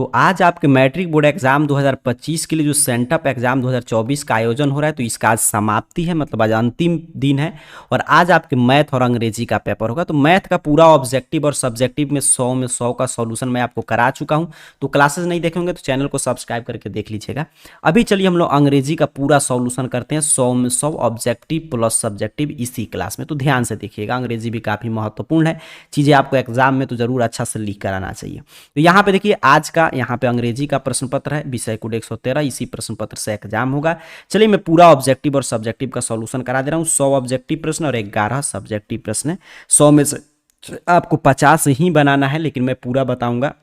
तो आज आपके मैट्रिक बोर्ड एग्जाम 2025 के लिए जो सेंटअप एग्जाम 2024 का आयोजन हो रहा है, तो इसका आज समाप्ति है, मतलब आज अंतिम दिन है। और आज आपके मैथ और अंग्रेजी का पेपर होगा। तो मैथ का पूरा ऑब्जेक्टिव और सब्जेक्टिव में 100 का सॉल्यूशन मैं आपको करा चुका हूं। तो क्लासेस नहीं देखे होंगे तो चैनल को सब्सक्राइब करके देख लीजिएगा। अभी चलिए हम लोग अंग्रेजी का पूरा सॉल्यूशन करते हैं, 100 ऑब्जेक्टिव प्लस सब्जेक्टिव इसी क्लास में। तो ध्यान से देखिएगा, अंग्रेजी भी काफी महत्वपूर्ण है, चीजें आपको एग्जाम में तो जरूर अच्छा से लिख कर आना चाहिए। तो यहाँ पे देखिए आज का यहाँ पे अंग्रेजी का प्रश्न पत्र है, विषय कोड 113, इसी प्रश्न पत्र से एग्जाम होगा। चलिए मैं पूरा ऑब्जेक्टिव और सब्जेक्टिव का सॉल्यूशन करा दे रहा हूँ। 100 ऑब्जेक्टिव प्रश्न और 11 सब्जेक्टिव प्रश्न है। 100 में से आपको 50 ही बनाना है, लेकिन मैं पूरा बताऊंगा।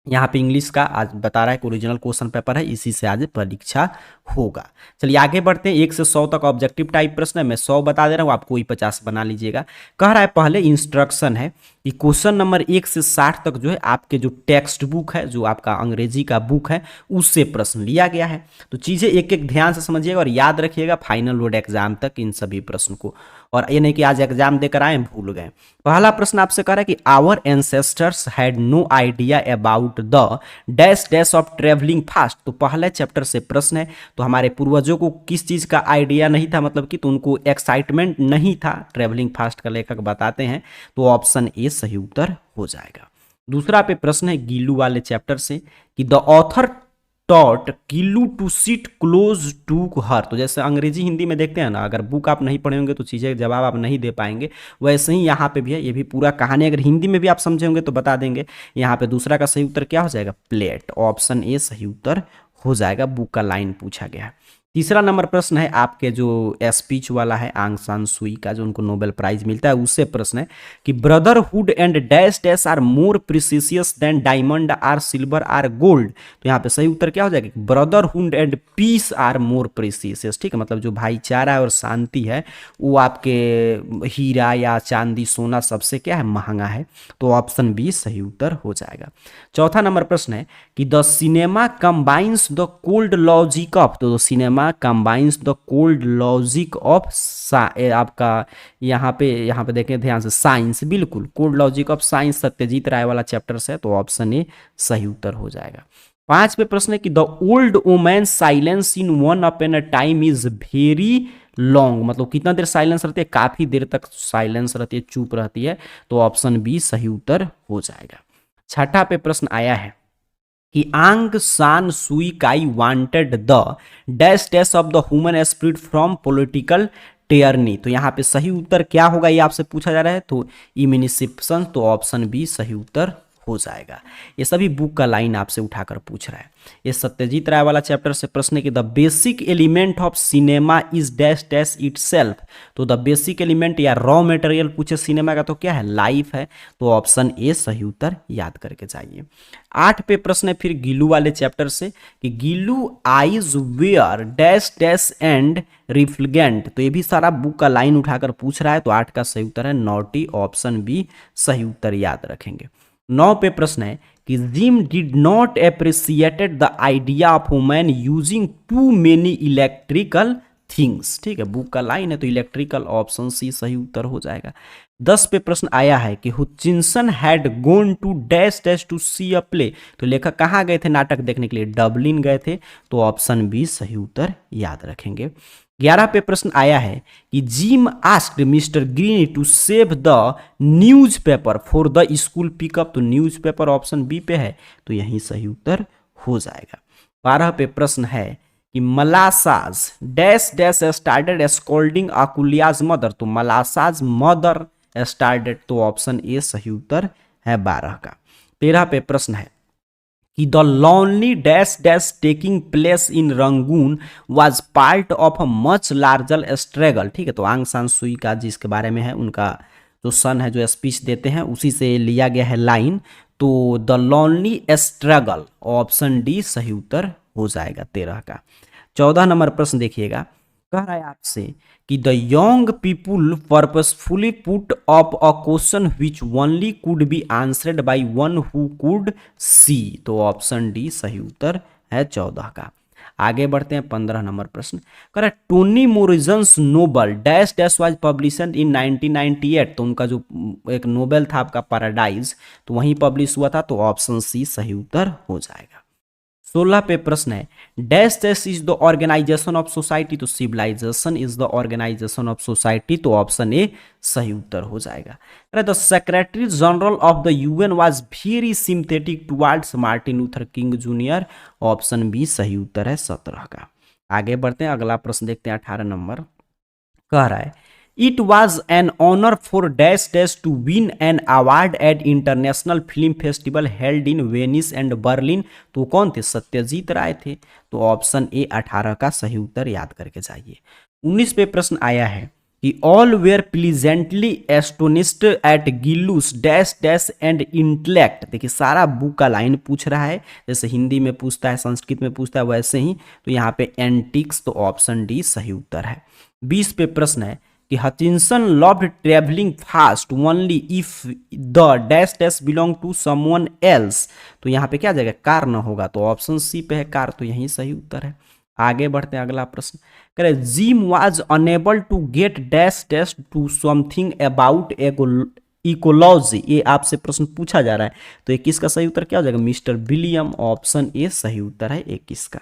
यहाँ पे इंग्लिश का आज बता रहा है कि ओरिजिनल क्वेश्चन पेपर है, इसी से आज परीक्षा होगा। चलिए आगे बढ़ते हैं। 1 से 100 तक ऑब्जेक्टिव टाइप प्रश्न है, मैं 100 बता दे रहा हूँ, आप कोई 50 बना लीजिएगा। कह रहा है पहले इंस्ट्रक्शन है कि क्वेश्चन नंबर 1 से 60 तक जो है आपके जो टेक्स्ट बुक है, जो आपका अंग्रेजी का बुक है, उससे प्रश्न लिया गया है। तो चीज़ें एक एक ध्यान से समझिएगा और याद रखिएगा फाइनल बोर्ड एग्जाम तक इन सभी प्रश्न को। और ये नहीं कि आज एग्जाम देकर आए भूल गए। पहला प्रश्न आपसे कह रहा है कि our ancestors had no idea about the dash dash of travelling fast. तो पहले चैप्टर से प्रश्न है, तो हमारे पूर्वजों को किस चीज़ का आइडिया नहीं था, मतलब कि तो उनको एक्साइटमेंट नहीं था ट्रेवलिंग फास्ट का, लेखक बताते हैं। तो ऑप्शन ए सही उत्तर हो जाएगा। दूसरा पे प्रश्न है गीलू वाले चैप्टर से कि the author taught Gillu to sit close to her. तो जैसे अंग्रेजी हिंदी में देखते हैं ना, अगर बुक आप नहीं पढ़े होंगे तो चीज़ें जवाब आप नहीं दे पाएंगे, वैसे ही यहाँ पे भी है। ये भी पूरा कहानी अगर हिंदी में भी आप समझे होंगे तो बता देंगे। यहाँ पे दूसरा का सही उत्तर क्या हो जाएगा, प्लेट। ऑप्शन ए सही उत्तर हो जाएगा, बुक का लाइन पूछा गया है। तीसरा नंबर प्रश्न है आपके जो स्पीच वाला है आंग सान सुई का, जो उनको नोबेल प्राइज मिलता है, उससे प्रश्न है कि brotherhood and dash dash are more precious than diamond or silver or gold. तो यहाँ पे सही उत्तर क्या हो जाएगा, brotherhood and peace are more precious. ठीक है, मतलब जो भाईचारा और शांति है वो आपके हीरा या चांदी सोना सबसे क्या है, महंगा है। तो ऑप्शन बी सही उत्तर हो जाएगा। चौथा नंबर प्रश्न है कि the cinema combines the cold logic of. तो cinema combines the cold logic of आपका यहाँ पे देखें ध्यान से, साइंस, बिल्कुल cold logic of science Satyajit Ray वाला चैप्टर से। तो ऑप्शन ए सही उत्तर हो जाएगा। 5 पे प्रश्न है कि the old woman silence in one upon a time is very long. मतलब कितना देर साइलेंस रहती है, काफी देर तक साइलेंस रहती है, चुप रहती है। तो ऑप्शन बी सही उत्तर हो जाएगा। छठा पे प्रश्न आया है कि आंग San Suu Kyi wanted the dash dash of the human spirit from political tyranny. तो यहाँ पे सही उत्तर क्या होगा, ये आपसे पूछा जा रहा है। तो इम्यूनिसिप्शन। तो ऑप्शन बी सही उत्तर हो जाएगा। ये सभी बुक का लाइन आपसे उठाकर पूछ रहा है। ये सत्यजीत राय वाला चैप्टर से प्रश्न है कि the basic element of cinema is dash dash itself. तो द बेसिक एलिमेंट या रॉ मटेरियल पूछे सिनेमा का तो क्या है, लाइफ है। तो ऑप्शन ए सही उत्तर याद करके जाइए। 8 पे प्रश्न है फिर गिलू वाले चैप्टर से कि Gillu eyes were dash dash and refulgent. तो ये भी सारा बुक का लाइन उठाकर पूछ रहा है। तो 8 का सही उत्तर है नॉटी। ऑप्शन बी सही उत्तर याद रखेंगे। 9 पे प्रश्न है कि Jim did not appreciated the idea of women using too many electrical things. ठीक है, बुक का लाइन है। तो इलेक्ट्रिकल, ऑप्शन सी सही उत्तर हो जाएगा। 10 पे प्रश्न आया है कि Hutchinson had gone to dash dash to see a play. तो लेखक कहाँ गए थे नाटक देखने के लिए, डबलिन गए थे। तो ऑप्शन बी सही उत्तर याद रखेंगे। 11 पे प्रश्न आया है कि Jim asked mister Green to save the newspaper for the school pickup. तो न्यूज पेपर ऑप्शन बी पे है। तो यही सही उत्तर हो जाएगा। 12 पे प्रश्न है कि मलासाज dash dash started scolding Akulia's mother. तो मलासाज मदर स्टार्टेड। तो ऑप्शन ए सही उत्तर है 12 का। 13 पे प्रश्न है कि the lonely dash dash taking place in Rangoon was part of a much larger struggle. ठीक है, तो आंग सान सुई का जिसके बारे में है, उनका जो सन है जो स्पीच देते हैं, उसी से लिया गया है लाइन। तो the lonely struggle, option D सही उत्तर हो जाएगा 13 का। 14 नंबर प्रश्न देखिएगा, कह रहा है आपसे कि the young people purposefully put up a question which only could be answered by one who could see. तो ऑप्शन डी सही उत्तर है 14 का। आगे बढ़ते हैं 15 नंबर प्रश्न। करें Toni Morrison's novel dash dash was published in 1998, तो उनका जो एक नोबेल था आपका पैराडाइज, तो वहीं पब्लिश हुआ था, तो ऑप्शन सी सही उत्तर हो जाएगा। 16 पे प्रश्न है dash dash is the organisation of society, तो civilisation is the organisation of society, तो ऑप्शन ए सही उत्तर हो जाएगा। The secretary general of the UN was very synthetic towards Martin Luther King Junior, option B सही उत्तर है 17 का। आगे बढ़ते हैं, अगला प्रश्न देखते हैं 18 नंबर। कह रहा है it was an honour for dash dash to win an award at international film festival held in Venice and Berlin, तो कौन थे? सत्यजीत राय थे, तो ऑप्शन ए 18 का सही उत्तर याद करके जाइए। 19 पे प्रश्न आया है कि all were pleasantly astonished at Gillu's dash dash and intellect, देखिए सारा बुक का लाइन पूछ रहा है, जैसे हिंदी में पूछता है, संस्कृत में पूछता है, वैसे ही, तो यहाँ पे एंटिक्स, तो ऑप्शन डी सही उत्तर है। 20 पे प्रश्न है कि Hutchinson loved travelling fast only if the dash dash belong to someone else, तो यहाँ पे क्या जाएगा? कार न होगा, तो ऑप्शन सी पे है कार, तो यही सही उत्तर है। आगे बढ़ते हैं, अगला प्रश्न करें Jim was unable to get dash dash to something about ecology, ये आपसे प्रश्न पूछा जा रहा है, तो 21 का सही उत्तर क्या हो जाएगा? मिस्टर विलियम, ऑप्शन ए सही उत्तर है 21 का।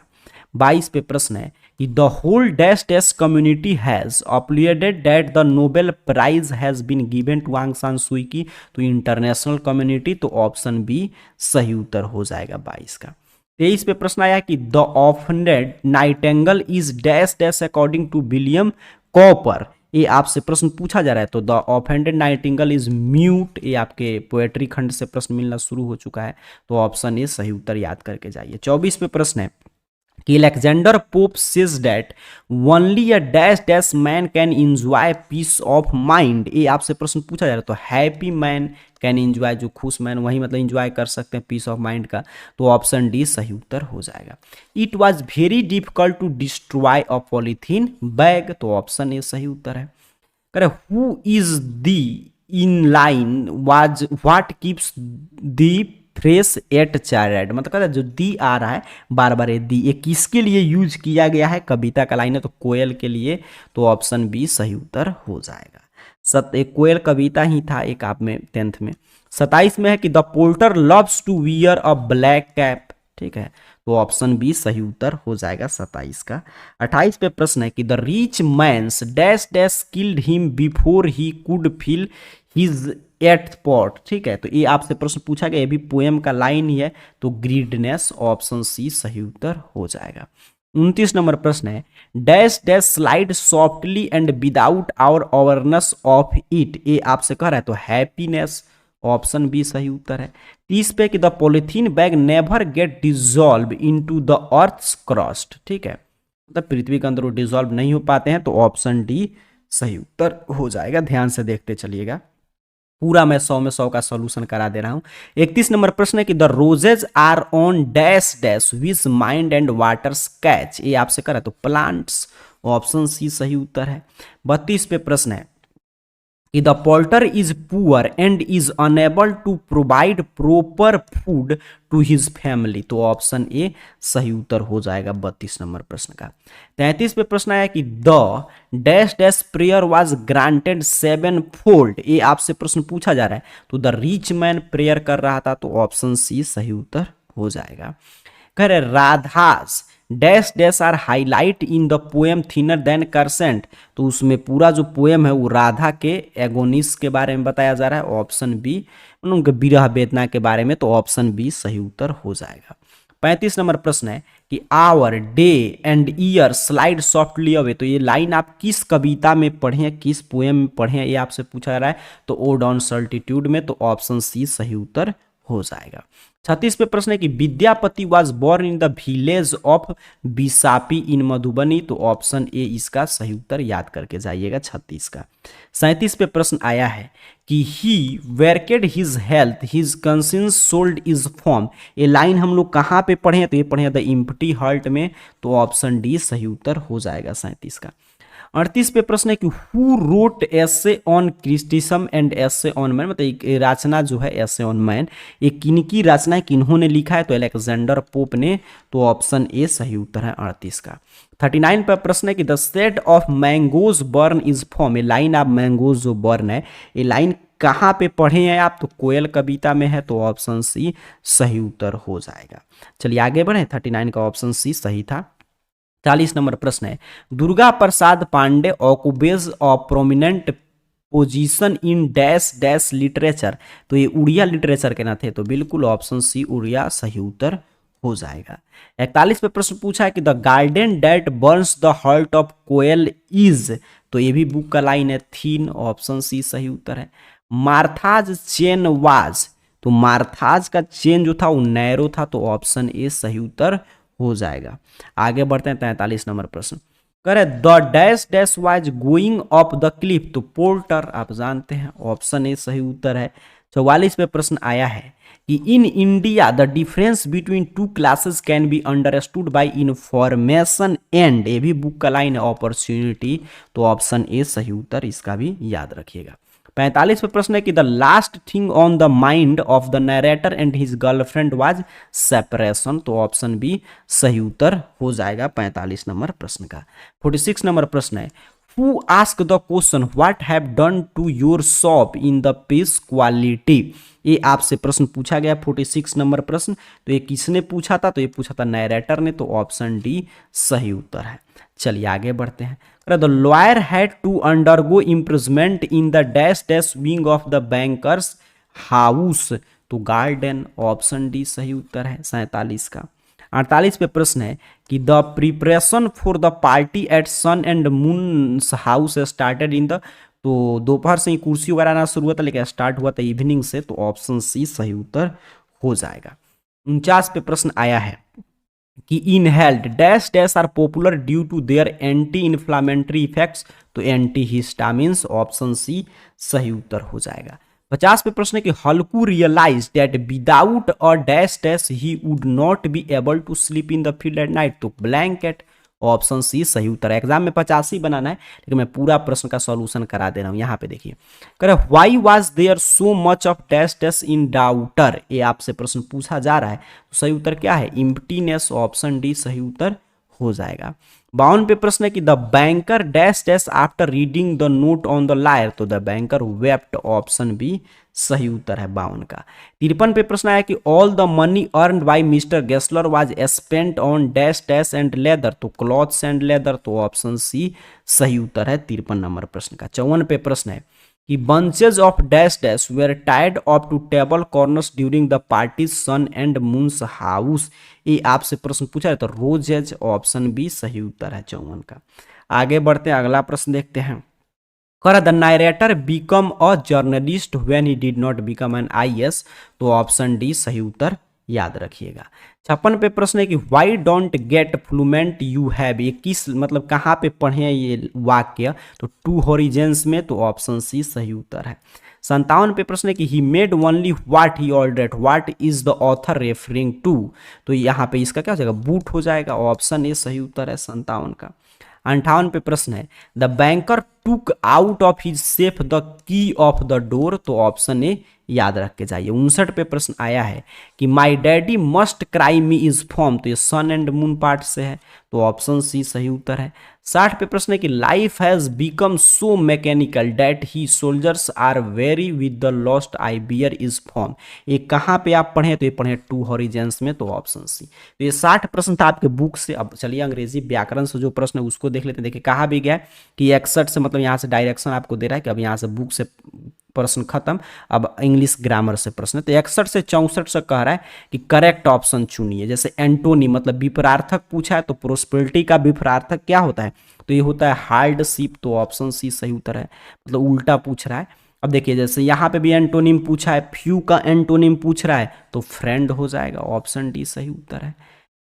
22 पे प्रश्न है कि the whole dash dash community has applauded that the Nobel prize has been given to Aung San Suu Kyi, तो इंटरनेशनल कम्युनिटी, तो ऑप्शन बी सही उत्तर हो जाएगा 22 का। 23 पे प्रश्न आया कि the offended nightingale is dash dash according to William Cowper, ये आपसे प्रश्न पूछा जा रहा है, तो the offended nightingale is mute, ये आपके पोएट्री खंड से प्रश्न मिलना शुरू हो चुका है, तो ऑप्शन ए सही उत्तर याद करके जाइए। 24 पे प्रश्न है कि Alexander Pope says that only a dash dash man can enjoy peace of mind, ये आपसे प्रश्न पूछा जा रहा है, तो हैप्पी मैन कैन एंजॉय, जो खुश मैन वही मतलब एंजॉय कर सकते हैं पीस ऑफ माइंड का, तो ऑप्शन डी सही उत्तर हो जाएगा। It was very difficult to destroy a polythene bag, तो ऑप्शन ए सही उत्तर है। करे who is the in line was what keeps the fresh at child, मतलब कहता है जो दी आ रहा है बार बार, ये दी, ये किसके लिए यूज किया गया है? कविता का लाइन है, तो कोयल के लिए, तो ऑप्शन बी सही उत्तर हो जाएगा। एक कोयल कविता ही था एक आप में 10th में। 27 में है कि the potter loves to wear a black cap, ठीक है, तो ऑप्शन बी सही उत्तर हो जाएगा 27 का। 28 पे प्रश्न है कि the rich man's dash dash killed him before he could feel his at pot, ठीक है, तो ये आपसे प्रश्न पूछा गया, ये भी पोएम का लाइन ही है, तो ग्रीडनेस, ऑप्शन सी सही उत्तर हो जाएगा। 29 नंबर प्रश्न है dash dash slide softly and without our awareness of it, ये आपसे कह रहा है, तो हैप्पीनेस, ऑप्शन बी सही उत्तर है। 30 पे कि the polythene bag never get dissolve into the earth's crust, ठीक है, मतलब पृथ्वी के अंदर वो डिजॉल्व नहीं हो पाते हैं, तो ऑप्शन डी सही उत्तर हो जाएगा। ध्यान से देखते चलिएगा, पूरा मैं 100 में 100 का सॉल्यूशन करा दे रहा हूं। 31 नंबर प्रश्न है कि the roses are on dash dash which mind and water catch, ये आपसे करा तो प्लांट्स, ऑप्शन सी सही उत्तर है। 32 पे प्रश्न है कि the potter is poor and is unable to provide proper food to his family, तो ऑप्शन ए सही उत्तर हो जाएगा 32 नंबर प्रश्न का। 33 पे प्रश्न आया कि the dash dash prayer was granted 7 fold, ये आपसे प्रश्न पूछा जा रहा है, तो द रिच मैन प्रेयर कर रहा था, तो ऑप्शन सी सही उत्तर हो जाएगा। कह रहे Radha's dash dash are highlight in the poem thinner than crescent, तो उसमें पूरा जो पोएम है वो राधा के एगोनिस के बारे में बताया जा रहा है, ऑप्शन बी, उनके विरह वेदना के बारे में, तो ऑप्शन बी सही उत्तर हो जाएगा। 35 नंबर प्रश्न है कि our day and year slide softly away, तो ये लाइन आप किस कविता में पढ़े हैं, किस पोएम में पढ़े हैं, ये आपसे पूछा जा रहा है, तो ओड ऑन सॉल्टिट्यूड में, तो ऑप्शन सी सही उत्तर हो जाएगा। 36 पे प्रश्न है कि Vidyapati was born in the village of Bisapi in Madhubani, तो ऑप्शन ए इसका सही उत्तर याद करके जाइएगा 36 का। 37 पे प्रश्न आया है कि he worked his health his conscience sold is form, ये लाइन हम लोग कहाँ पे पढ़े हैं, तो ये पढ़े द इम्प्टी हार्ट में, तो ऑप्शन डी सही उत्तर हो जाएगा 37 का। 38 पे प्रश्न है कि who wrote essay on criticism and essay on man, मतलब एक रचना जो है एसे ऑन मैन, ये किनकी रचना है, किन्होंने लिखा है, तो अलेक्जेंडर पोप ने, तो ऑप्शन ए सही उत्तर है 38 का। 39 पर प्रश्न है कि the shade of mangoes burn is form, ये लाइन आप मैंगोज जो बर्न है, ये लाइन कहाँ पे पढ़े हैं आप, तो कोयल कविता में है, तो ऑप्शन सी सही उत्तर हो जाएगा। चलिए आगे बढ़े, 39 का ऑप्शन सी सही था। 40 नंबर प्रश्न है Durga Prasad Pande occupies a prominent position in dash dash literature, तो ये उड़िया लिटरेचर के ना थे, तो बिल्कुल ऑप्शन सी उड़िया सही उत्तर हो जाएगा। 41 पे प्रश्न पूछा है कि the garden date burns the heart of koyal is, तो ये भी बुक का लाइन है, थीन, ऑप्शन सी सही उत्तर है। मार्थाज चेन वाज, तो मार्थाज का चेन जो था वो नैरो था, तो ऑप्शन ए सही उत्तर हो जाएगा। आगे बढ़ते हैं 43 नंबर प्रश्न, करे the dash dash was going up the Cliff, तो पोर्टर आप जानते हैं, ऑप्शन ए सही उत्तर है। 44 पे प्रश्न आया है कि in India the difference between two classes can be understood by information and, ये भी बुक का लाइन है, अपॉर्चुनिटी, तो ऑप्शन ए सही उत्तर, इसका भी याद रखिएगा। 45 पे प्रश्न है कि the last thing on the mind of the narrator and his girlfriend was separation, तो ऑप्शन बी सही उत्तर हो जाएगा 45 नंबर प्रश्न का। 46 नंबर प्रश्न है who ask the question what have done to your shop in the peace quality, ये आपसे प्रश्न पूछा गया 46 नंबर प्रश्न, तो ये किसने पूछा था, तो ये पूछा था नरेटर ने, तो ऑप्शन डी सही उत्तर है। चलिए आगे बढ़ते हैं, the lawyer had to undergo imprisonment in the dash dash wing of the bankers house, तो गार्डन, ऑप्शन डी सही उत्तर है 47 का। 48 पे प्रश्न है कि the preparation for the party at Sun and Moon house started in the, तो दोपहर से ही कुर्सी वगैरह आना शुरू हुआ था, लेकिन स्टार्ट हुआ था इवनिंग से, तो ऑप्शन सी सही उत्तर हो जाएगा। 49 पे प्रश्न आया है कि inhaled dash dash are popular due to their anti inflammatory effects, तो एंटी हिस्टामिन्स, ऑप्शन सी सही उत्तर हो जाएगा। 50 पे प्रश्न है कि Halku realise that without a dash dash he would not be able to sleep in the field at night, तो ब्लैंकेट, ऑप्शन सी सही उत्तर है। एग्जाम में 85 बनाना है, लेकिन मैं पूरा प्रश्न का सॉल्यूशन करा दे रहा हूं। यहाँ पे देखिए, कह रहे why was there so much of dash dash in doubter, ये आपसे प्रश्न पूछा जा रहा है, तो सही उत्तर क्या है, इम्प्टीनेस, ऑप्शन डी सही उत्तर हो जाएगा। 52 पे प्रश्न है कि the banker dash dash after reading the note on the liar, तो the banker wept, option B सही उत्तर है 52 का। 53 पे प्रश्न आया कि all the money earn by mister Gessler was spent on dash dash and leather, तो क्लॉथ्स एंड लेदर, तो ऑप्शन सी सही उत्तर है 53 नंबर प्रश्न का। 54 पे प्रश्न है कि bunches of dash dash were tied up to table corners during the party Sun and Moon's house, ये आपसे प्रश्न पूछा है, तो रोजेज, ऑप्शन बी सही उत्तर है 54 का। आगे बढ़ते हैं, अगला प्रश्न देखते हैं, कर the narrator become a journalist when he did not become an IAS, तो ऑप्शन डी सही उत्तर याद रखिएगा। 56 पे प्रश्न है कि why don't get fluent you have, ये किस मतलब कहाँ पे पढ़े हैं ये वाक्य, तो टू होरिजेंस में, तो ऑप्शन सी सही उत्तर है। 57 पे प्रश्न है कि he made only what he ordered, what is the author referring to, तो यहाँ पे इसका क्या हो जाएगा, बूट हो जाएगा, ऑप्शन ए सही उत्तर है 57 का। 58 पे प्रश्न है the banker took out of his safe the key of the door, तो ऑप्शन ए याद रख के जाइए। 59 पे प्रश्न आया है कि my daddy must cry me is form, तो ये सन एंड मून पार्ट से है, तो ऑप्शन सी सही उत्तर है। 60 पे प्रश्न है कि life has become so mechanical that he soldiers are very with the lost I bear is form, ये कहाँ पे आप पढ़े, तो ये पढ़े टू हॉरिजेंस में, तो ऑप्शन सी। तो ये 60 प्रश्न था आपके बुक से। अब चलिए अंग्रेजी व्याकरण से जो प्रश्न है उसको देख लेते हैं। देखिए कहा भी गया कि 61 से मतलब यहाँ से डायरेक्शन आपको दे रहा है कि अब यहाँ से बुक से प्रश्न खत्म, अब इंग्लिश ग्रामर से प्रश्न। तो 61 से 64 से कह रहा है कि करेक्ट ऑप्शन चुनिए। जैसे एंटोनी मतलब विपरार्थक पूछा है, तो प्रोस्पेरिटी का विपरार्थक क्या होता है, तो ये होता है हार्डशिप, तो ऑप्शन सी सही उत्तर है, मतलब उल्टा पूछ रहा है। अब देखिए जैसे यहाँ पे भी एंटोनिम पूछा है, फ्यू का एंटोनिम पूछ रहा है, तो फ्रेंड हो जाएगा, ऑप्शन डी सही उत्तर है।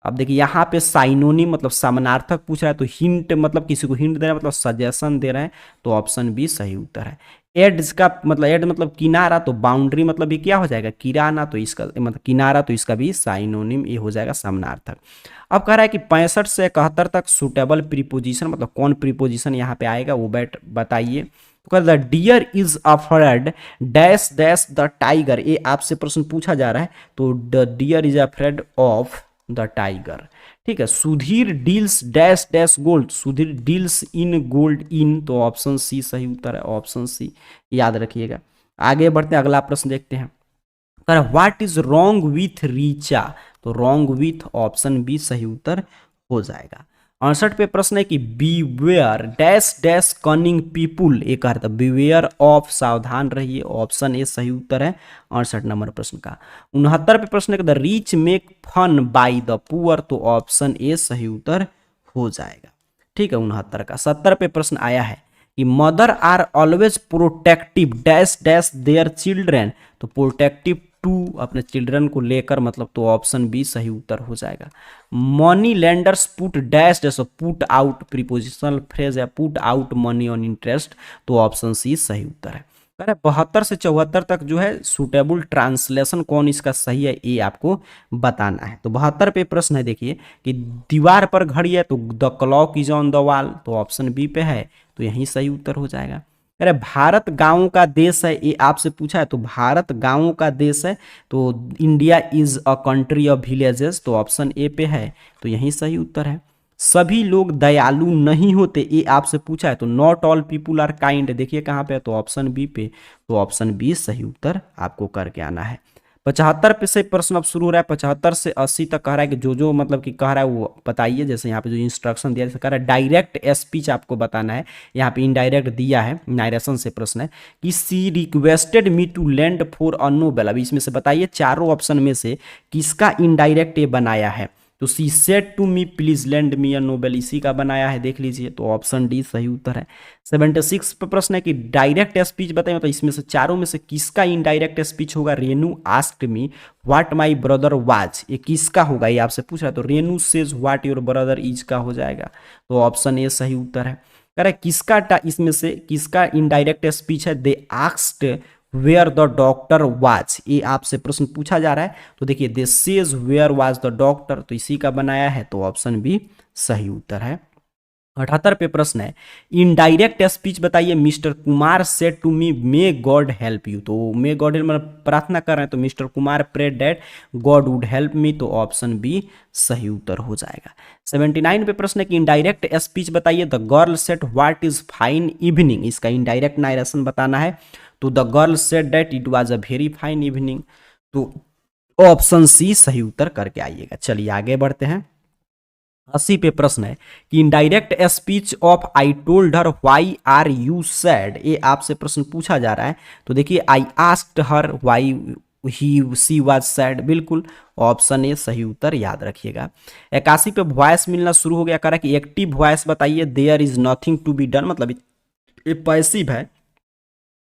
अब देखिए यहाँ पे साइनोनिम मतलब समानार्थक पूछ रहा है, तो हिंट मतलब किसी को हिंट दे रहा है, मतलब सजेशन दे रहे हैं, तो ऑप्शन बी सही उत्तर है। एड इसका मतलब, एड मतलब किनारा, तो बाउंड्री मतलब ये क्या हो जाएगा, किराना, तो इसका मतलब किनारा, तो इसका भी साइनोनिम ये हो जाएगा समानार्थक। अब कह रहा है कि 65 से 71 तक सुटेबल प्रीपोजिशन, मतलब कौन प्रीपोजिशन यहाँ पे आएगा वो बताइए। तो कह the deer is afraid dash dash the tiger, ये आपसे प्रश्न पूछा जा रहा है, तो the deer is afraid of the tiger. ठीक है, Sudhir deals dash dash gold, Sudhir deals in gold in, तो ऑप्शन सी सही उत्तर है, ऑप्शन सी याद रखिएगा। आगे बढ़ते हैं, अगला प्रश्न देखते हैं। What is wrong with Richa, तो रॉन्ग विथ ऑप्शन बी सही उत्तर हो जाएगा। 68 पे प्रश्न है कि beware dash dash cunning people, एक अर्थ बीवेयर ऑफ, सावधान रहिए, ऑप्शन ए सही उत्तर है 68 नंबर प्रश्न का। 69 पे प्रश्न है कि the rich make fun by the poor, तो ऑप्शन ए सही उत्तर हो जाएगा। ठीक है, 69 का। 70 पे प्रश्न आया है कि mother are always protective dash dash their children, तो प्रोटेक्टिव टू अपने चिल्ड्रन को लेकर, मतलब तो ऑप्शन बी सही उत्तर हो जाएगा। Money lenders put dash dash, put out prepositional phrase है, put out money on interest, तो ऑप्शन सी सही उत्तर है। 72 से 74 तक जो है सुटेबल ट्रांसलेशन कौन इसका सही है ये आपको बताना है। तो 72 पे प्रश्न है, देखिए कि दीवार पर घड़ी है, तो the clock is on the wall, तो ऑप्शन बी पे है, तो यही सही उत्तर हो जाएगा। अरे भारत गांवों का देश है, ये आपसे पूछा है, तो भारत गांवों का देश है, तो India is a country of villages, तो ऑप्शन ए पे है, तो यही सही उत्तर है। सभी लोग दयालु नहीं होते, ये आपसे पूछा है, तो not all people are kind, देखिए कहाँ पे है, तो ऑप्शन बी पे, तो ऑप्शन बी सही उत्तर आपको करके आना है। 75 पे से प्रश्न अब शुरू हो रहा है, 75 से 80 तक कह रहा है कि जो मतलब कि कह रहा है वो बताइए। जैसे यहाँ पे जो इंस्ट्रक्शन दिया, जैसे कह रहा है डायरेक्ट स्पीच आपको बताना है, यहाँ पे इनडायरेक्ट दिया है, नारेशन से प्रश्न है कि she requested me to lend for a novel. अभी इसमें से बताइए चारों ऑप्शन में से किसका इनडायरेक्ट ये बनाया है, तो she said to me please lend me a novel, इसी का बनाया है, देख लीजिए, तो ऑप्शन डी सही उत्तर है। 76 पे प्रश्न है कि डायरेक्ट स्पीच बताइए, मतलब इसमें से चारों में से किसका इनडायरेक्ट स्पीच होगा। Renu asked me what my brother was, ये किसका होगा, ये आपसे पूछ रहा है, तो Renu says what your brother is का हो जाएगा, तो ऑप्शन ए सही उत्तर है। कह रहा है किसका इसमें से किसका इनडायरेक्ट स्पीच है, they asked where the doctor was, ये आपसे प्रश्न पूछा जा रहा है, तो देखिए this says where was the doctor, तो इसी का बनाया है, तो ऑप्शन बी सही उत्तर है। 78 पे प्रश्न है इनडायरेक्ट स्पीच बताइए, mister Kumar said to me may God help you, तो मे गॉड मतलब प्रार्थना कर रहे हैं, तो mister Kumar prayed that God would help me, तो ऑप्शन बी सही उत्तर हो जाएगा। 79 पे प्रश्न है कि इनडायरेक्ट स्पीच बताइए, the girl said what is fine evening, इसका इनडायरेक्ट नारेशन बताना है, तो the girl said that it was a very fine evening, तो ऑप्शन सी सही उत्तर करके आइएगा। चलिए आगे बढ़ते हैं। 80 पे प्रश्न है कि indirect speech of I told her why are you sad, ये आपसे प्रश्न पूछा जा रहा है, तो देखिए I asked her why he she was sad, बिल्कुल ऑप्शन ए सही उत्तर याद रखिएगा। 81 पे वॉइस मिलना शुरू हो गया, कह रहा है कि एक्टिव वॉइस बताइए, there is nothing to be done, मतलब ये पैसिव है,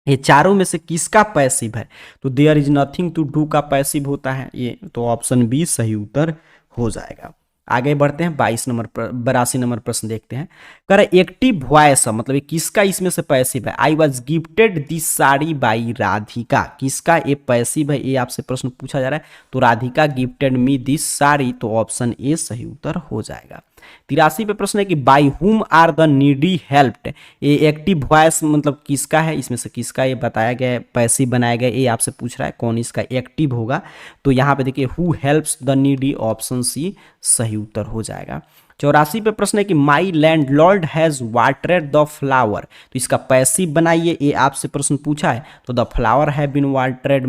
ये चारों में से किसका पैसिव है, तो there is nothing to do का पैसिव होता है ये, तो ऑप्शन बी सही उत्तर हो जाएगा। आगे बढ़ते हैं, 82 नंबर प्रश्न देखते हैं। कह रहा एक्टिव वॉइस मतलब ये किसका इसमें से पैसिव है, I was gifted this sari by Radhika, किसका ये पैसिव है, ये आपसे प्रश्न पूछा जा रहा है, तो Radhika gifted me this sari, तो ऑप्शन ए सही उत्तर हो जाएगा। 83 पे प्रश्न है कि by whom are the needy helped, ये एक्टिव वॉइस मतलब किसका है, इसमें से किसका ये बताया गया है, पैसिव बनाया गया, ये आपसे पूछ रहा है कौन इसका एक्टिव होगा, तो यहाँ पे देखिए who helps the needy, option C सही उत्तर हो जाएगा। 84 पे प्रश्न है कि my landlord has watered the flower, तो इसका पैसिव बनाइए, ये आपसे प्रश्न पूछा है, तो the flower have been watered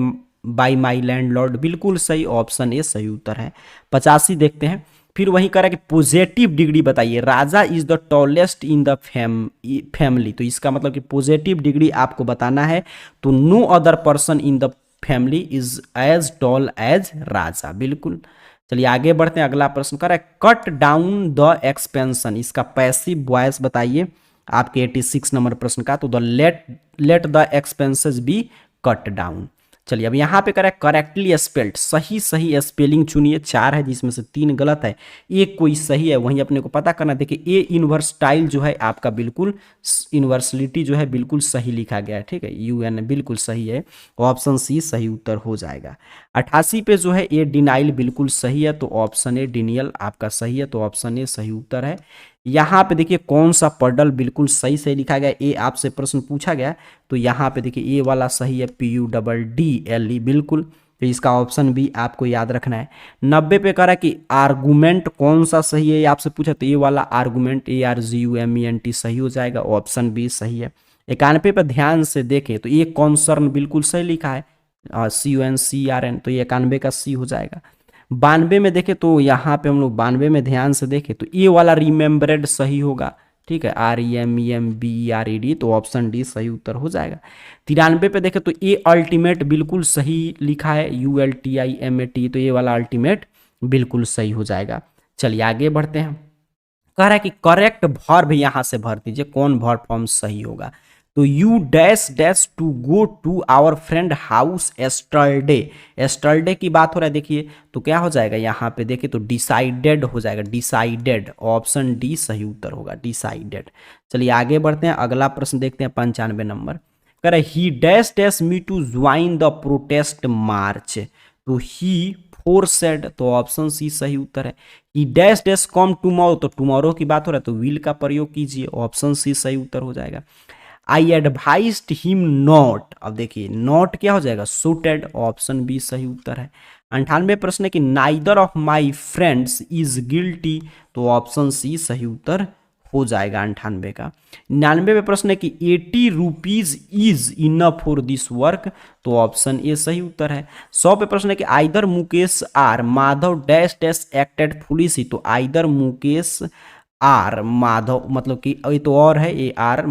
by my landlord, बिल्कुल सही, ऑप्शन ए सही उत्तर है। 85 देखते हैं, फिर वही कह रहा है कि पॉजिटिव डिग्री बताइए, Raja is the tallest in the family, तो इसका मतलब कि पॉजिटिव डिग्री आपको बताना है, तो no other person in the family is as tall as Raja, बिल्कुल। चलिए आगे बढ़ते हैं, अगला प्रश्न कर रहा है कट डाउन द एक्सपेंशन, इसका पैसिव वॉइस बताइए आपके 86 नंबर प्रश्न का, तो the let the expenses be cut down, चलिए अब यहाँ पे करें करेक्टली स्पेल्ड, सही सही स्पेलिंग चुनिए, 4 है जिसमें से 3 गलत है, एक कोई सही है, वहीं अपने को पता करना। देखिए ए इन्वर्सटाइल जो है आपका बिल्कुल इन्वर्सलिटी जो है बिल्कुल सही लिखा गया है, ठीक है, UN बिल्कुल सही है, ऑप्शन सी सही उत्तर हो जाएगा। 88 पे जो है ए डिनाइल बिल्कुल सही है, तो ऑप्शन ए डिनियल आपका सही है, तो ऑप्शन ए सही उत्तर है। यहाँ पे देखिए कौन सा पडल बिल्कुल सही से लिखा गया, ए आपसे प्रश्न पूछा गया, तो यहाँ पे देखिए ए वाला सही है, PUDDLE बिल्कुल, तो इसका ऑप्शन भी आपको याद रखना है। 90 पे कह रहा है कि आर्गुमेंट कौन सा सही है, ये आपसे पूछा, तो ये वाला आर्गुमेंट ARGUMENT सही हो जाएगा, ऑप्शन बी सही है। 91 पे ध्यान से देखें तो ये कॉन्सर्न बिल्कुल सही लिखा है, CONCRN, तो ये 91 का सी हो जाएगा। 92 में देखें तो यहाँ पे हम लोग 92 में ध्यान से देखें तो ये वाला रिमेम्बरेड सही होगा, ठीक है, REMEMBERED, तो ऑप्शन डी सही उत्तर हो जाएगा। 93 पे देखें तो ये अल्टीमेट बिल्कुल सही लिखा है, ULTIMAT, तो ये वाला अल्टीमेट बिल्कुल सही हो जाएगा। चलिए आगे बढ़ते हैं। कह रहा है कि करेक्ट वर्ब यहाँ से भर दीजिए, कौन वर्ब फॉर्म सही होगा, तो you dash dash to go to our friend house yesterday, yesterday की बात हो रहा है, देखिए तो क्या हो जाएगा यहाँ पे देखिए तो डिसाइडेड हो जाएगा, डिसाइडेड, ऑप्शन डी सही उत्तर होगा, डिसाइडेड। चलिए आगे बढ़ते हैं, अगला प्रश्न देखते हैं 95 नंबर। कह रहा है he dash dash me to join the protest march, तो ही फोर सेड, तो ऑप्शन सी सही उत्तर है। He dash dash come tomorrow, तो टुमारो की बात हो रहा है तो विल का प्रयोग कीजिए, ऑप्शन सी सही उत्तर हो जाएगा। आई एडवाइज्ड हिम नॉट, अब देखिए नॉट क्या हो जाएगा, सुटेड, ऑप्शन बी सही उत्तर है। 98 प्रश्न है कि neither of my friends is guilty, तो ऑप्शन सी सही उत्तर हो जाएगा 98 का। 99 में प्रश्न है कि 80 rupees is enough for this work, तो ऑप्शन ए सही उत्तर है। 100 पे प्रश्न है कि either Mukesh or Madhav dash dash acted foolishly, तो आइदर मुकेश आर माधव मतलब कि ये तो और है, ए आर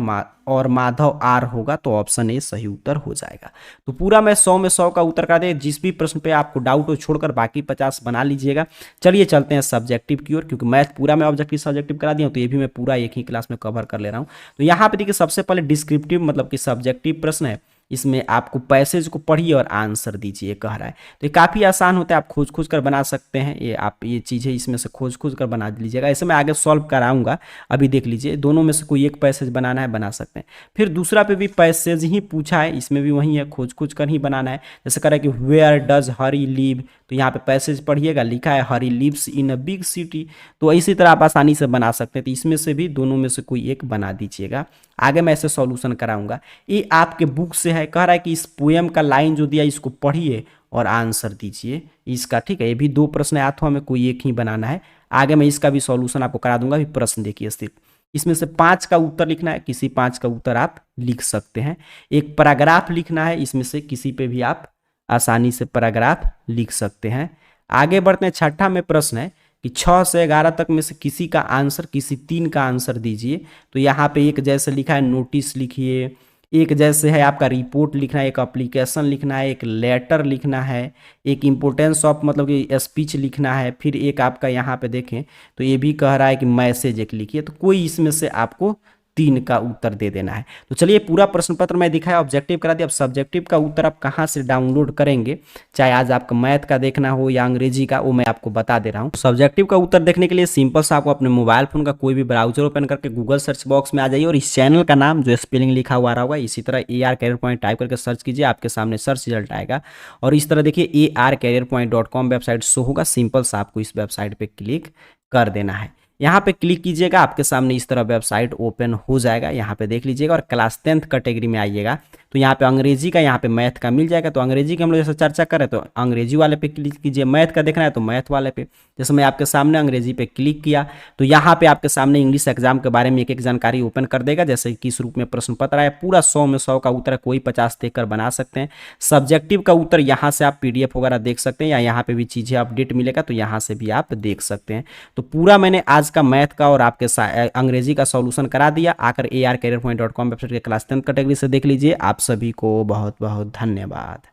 और माधव आर होगा, तो ऑप्शन ए सही उत्तर हो जाएगा। तो पूरा मैं 100 में 100 का उत्तर करा दे, जिस भी प्रश्न पे आपको डाउट हो छोड़कर बाकी 50 बना लीजिएगा। चलिए चलते हैं सब्जेक्टिव की ओर, क्योंकि मैथ पूरा मैं ऑब्जेक्टिव सब्जेक्टिव करा दिया हूँ, तो ये भी मैं पूरा एक ही क्लास में कवर कर ले रहा हूँ। तो यहाँ पे देखिए सबसे पहले डिस्क्रिप्टिव मतलब कि सब्जेक्टिव प्रश्न है, इसमें आपको पैसेज को पढ़िए और आंसर दीजिए कह रहा है, तो ये काफ़ी आसान होता है, आप खोज खोज कर बना सकते हैं, ये आप ये चीज़ें इसमें से खोज खोज कर बना लीजिएगा। ऐसे मैं आगे सॉल्व कराऊंगा, अभी देख लीजिए दोनों में से कोई एक पैसेज बनाना है बना सकते हैं। फिर दूसरा पे भी पैसेज ही पूछा है, इसमें भी वही है, खोज खोज कर ही बनाना है। जैसे कह रहा है कि वेयर डज हरी लिव, तो यहाँ पे पैसेज पढ़िएगा, लिखा है Hari lives in a big city, तो इसी तरह आप आसानी से बना सकते हैं। तो इसमें से भी दोनों में से कोई एक बना दीजिएगा, आगे मैं ऐसे सॉल्यूशन कराऊंगा। ये आपके बुक से है, कह रहा है कि इस पोएम का लाइन जो दिया इसको पढ़िए और आंसर दीजिए इसका, ठीक है। ये भी 2 प्रश्न है, अथवा में कोई एक ही बनाना है, आगे मैं इसका भी सॉल्यूशन आपको करा दूंगा। अभी प्रश्न देखिए सिर्फ, इसमें से 5 का उत्तर लिखना है, किसी 5 का उत्तर आप लिख सकते हैं। एक पैराग्राफ लिखना है, इसमें से किसी पे भी आप आसानी से पैराग्राफ लिख सकते हैं। आगे बढ़ते हैं, छठा में प्रश्न है कि 6 से 11 तक में से किसी का आंसर, किसी 3 का आंसर दीजिए। तो यहाँ पे एक जैसे लिखा है नोटिस लिखिए, एक जैसे है आपका रिपोर्ट लिखना है, एक एप्लीकेशन लिखना है, एक लेटर लिखना है, एक इम्पोर्टेंस ऑफ मतलब कि स्पीच लिखना है, फिर एक आपका यहाँ पे देखें तो ये भी कह रहा है कि मैसेज एक लिखिए। तो कोई इसमें से आपको 3 का उत्तर दे देना है। तो चलिए पूरा प्रश्न पत्र मैं दिखाया, ऑब्जेक्टिव करा दिया। अब सब्जेक्टिव का उत्तर आप कहाँ से डाउनलोड करेंगे, चाहे आज आपका मैथ का देखना हो या अंग्रेजी का, वो मैं आपको बता दे रहा हूँ। सब्जेक्टिव का उत्तर देखने के लिए सिंपल सा आपको अपने मोबाइल फोन का कोई भी ब्राउजर ओपन करके गूगल सर्च बॉक्स में आ जाइए और इस चैनल का नाम जो स्पेलिंग लिखा हुआ रहा होगा इसी तरह AR कैरियर पॉइंट टाइप करके सर्च कीजिए, आपके सामने सर्च रिजल्ट आएगा और इस तरह देखिए ARcareerpoint.com वेबसाइट शो होगा। सिंपल सा आपको इस वेबसाइट पर क्लिक कर देना है, यहाँ पे क्लिक कीजिएगा, आपके सामने इस तरह वेबसाइट ओपन हो जाएगा। यहाँ पे देख लीजिएगा और क्लास 10th कैटेगरी में आइएगा तो यहाँ पे अंग्रेजी का, यहाँ पे मैथ का मिल जाएगा। तो अंग्रेजी की हम लोग जैसे चर्चा करें तो अंग्रेजी वाले पे क्लिक कीजिए, मैथ का देखना है तो मैथ वाले पे। जैसे मैं आपके सामने अंग्रेजी पे क्लिक किया तो यहाँ पे आपके सामने इंग्लिश एग्जाम के बारे में एक एक जानकारी ओपन कर देगा, जैसे किस रूप में प्रश्न पत्र आया, पूरा 100 में 100 का उत्तर, कोई 50 देखकर बना सकते हैं। सब्जेक्टिव का उत्तर यहाँ से आप PDF वगैरह देख सकते हैं या यहाँ पे भी चीज़ें अपडेट मिलेगा तो यहाँ से भी आप देख सकते हैं। तो पूरा मैंने आज का मैथ का और आपके अंग्रेजी का सॉल्यूशन करा दिया। आकर ARcareerpoint.com वेबसाइट के क्लास 10th कैटेगरी से देख लीजिए। आप सभी को बहुत बहुत धन्यवाद।